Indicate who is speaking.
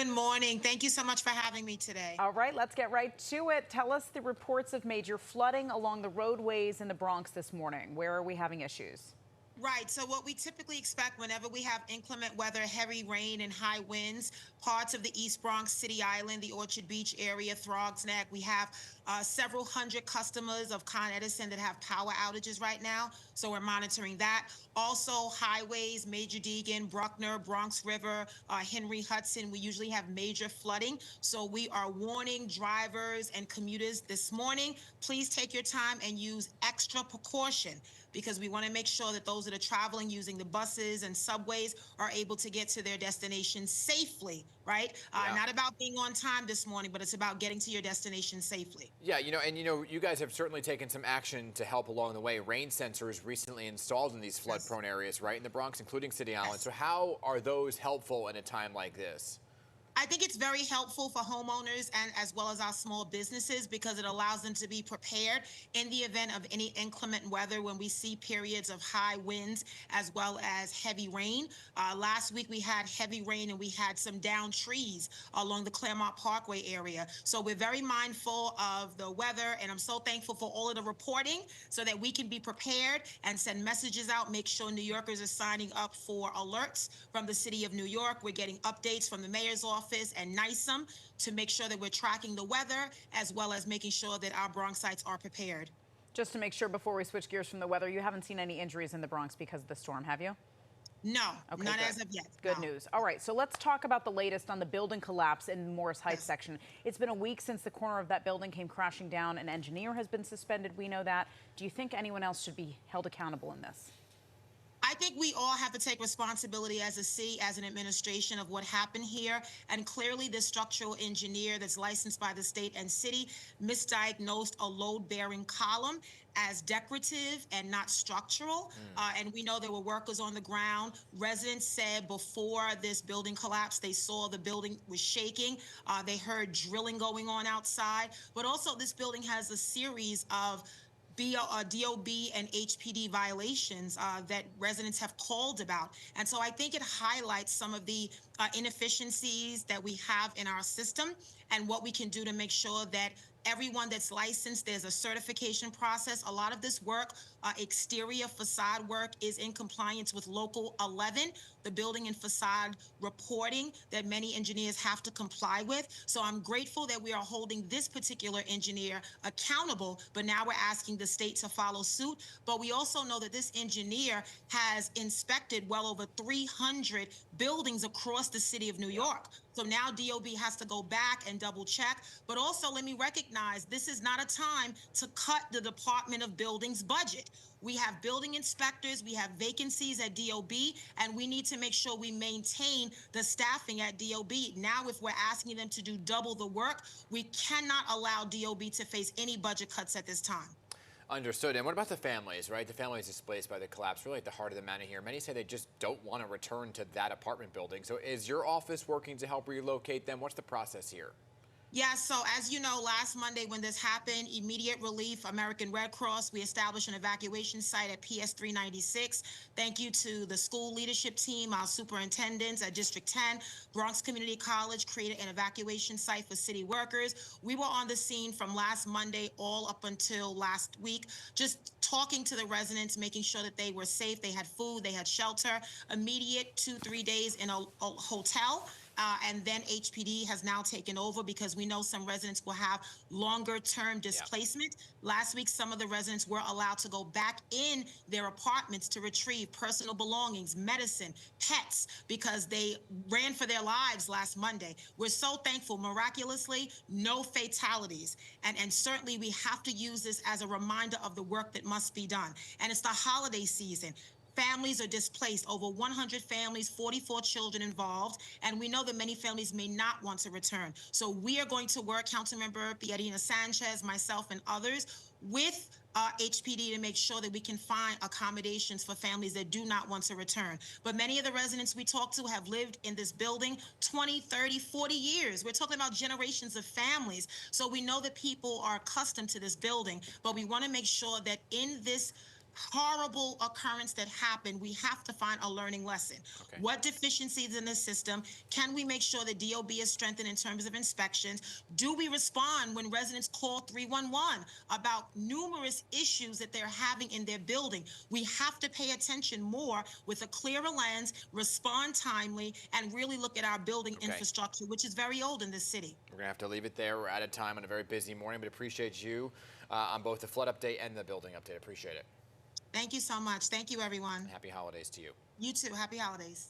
Speaker 1: Good morning. Thank you so much for having me today.
Speaker 2: All right, let's get right to it. Tell us the reports of major flooding along the roadways in the Bronx this morning. Where are we having issues?
Speaker 1: Right. So, what we typically expect whenever we have inclement weather, heavy rain, and high winds, parts of the East Bronx, City Island, the Orchard Beach area, Throggs Neck, we have several hundred customers of Con Edison that have power outages right now. So, we're monitoring that. Also, highways, Major Deegan, Bruckner, Bronx River, Henry Hudson, we usually have major flooding. So, we are warning drivers and commuters this morning. Please take your time and use extra precaution because we want to make sure that those that are traveling using the buses and subways are able to get to their destination safely, right?
Speaker 3: Yeah.
Speaker 1: Not about being on time this morning, but it's about getting to your destination safely.
Speaker 3: Yeah, you guys have certainly taken some action to help along the way. Rain sensors recently installed in these flood-prone areas, right, in the Bronx, including City Island.
Speaker 1: Yes.
Speaker 3: So how are those helpful in a time like this?
Speaker 1: I think it's very helpful for homeowners and as well as our small businesses because it allows them to be prepared in the event of any inclement weather when we see periods of high winds as well as heavy rain. Last week we had heavy rain and we had some downed trees along the Claremont Parkway area. So we're very mindful of the weather, and I'm so thankful for all of the reporting so that we can be prepared and send messages out, make sure New Yorkers are signing up for alerts from the city of New York. We're getting updates from the mayor's office and NISM to make sure that we're tracking the weather as well as making sure that our Bronxites are prepared.
Speaker 2: Just to make sure before we switch gears from the weather, you haven't seen any injuries in the Bronx because of the storm, have you?
Speaker 1: No,
Speaker 2: Okay,
Speaker 1: none
Speaker 2: good.
Speaker 1: as of yet.
Speaker 2: Good
Speaker 1: No.
Speaker 2: news. All right, so let's talk about the latest on the building collapse in the Morris Heights section. It's been a week since the corner of that building came crashing down. An engineer has been suspended. We know that. Do you think anyone else should be held accountable in this?
Speaker 1: I think we all have to take responsibility as a city, as an administration, of what happened here. And clearly, the structural engineer that's licensed by the state and city misdiagnosed a load-bearing column as decorative and not structural. And we know there were workers on the ground. Residents said before this building collapsed, they saw the building was shaking. They heard drilling going on outside. But also, this building has a series of DOB and HPD violations that residents have called about. And so I think it highlights some of the inefficiencies that we have in our system and what we can do to make sure that everyone that's licensed, there's a certification process. A lot of this work, exterior facade work, is in compliance with Local 11, the building and facade reporting that many engineers have to comply with. So I'm grateful that we are holding this particular engineer accountable, but now we're asking the state to follow suit. But we also know that this engineer has inspected well over 300 buildings across the city of New York. So now DOB has to go back and double check. But also, let me recognize this is not a time to cut the Department of Buildings budget. We have building inspectors, we have vacancies at DOB, and we need to make sure we maintain the staffing at DOB. Now, if we're asking them to do double the work, we cannot allow DOB to face any budget cuts at this time.
Speaker 3: Understood. And what about the families, right? The families displaced by the collapse, really at the heart of the matter here. Many say they just don't want to return to that apartment building. So is your office working to help relocate them? What's the process here?
Speaker 1: Yeah, so as you know, last Monday when this happened, Immediate Relief, American Red Cross, we established an evacuation site at PS 396. Thank you to the school leadership team, our superintendents at District 10. Bronx Community College created an evacuation site for city workers. We were on the scene from last Monday all up until last week, just talking to the residents, making sure that they were safe, they had food, they had shelter. Immediate 2-3 days in a hotel. And then HPD has now taken over because we know some residents will have longer-term displacement. Last week, some of the residents were allowed to go back in their apartments to retrieve personal belongings, medicine, pets, because they ran for their lives last Monday. We're so thankful. Miraculously, no fatalities. And certainly, we have to use this as a reminder of the work that must be done. And it's the holiday season. Families are displaced, over 100 families, 44 children involved, and we know that many families may not want to return. So we are going to work, Councilmember Piedina Sanchez, myself, and others, with HPD to make sure that we can find accommodations for families that do not want to return. But many of the residents we talk to have lived in this building 20, 30, 40 years. We're talking about generations of families. So we know that people are accustomed to this building, but we want to make sure that in this horrible occurrence that happened, we have to find a learning lesson.
Speaker 3: Okay.
Speaker 1: What deficiencies in the system? Can we make sure the DOB is strengthened in terms of inspections? Do we respond when residents call 311 about numerous issues that they're having in their building? We have to pay attention more with a clearer lens, respond timely, and really look at our building
Speaker 3: Okay.
Speaker 1: infrastructure, which is very old in this city.
Speaker 3: We're going to have to leave it there. We're out of time on a very busy morning, but appreciate you on both the flood update and the building update. Appreciate it.
Speaker 1: Thank you so much. Thank you, everyone.
Speaker 3: Happy holidays to you.
Speaker 1: You too. Happy holidays.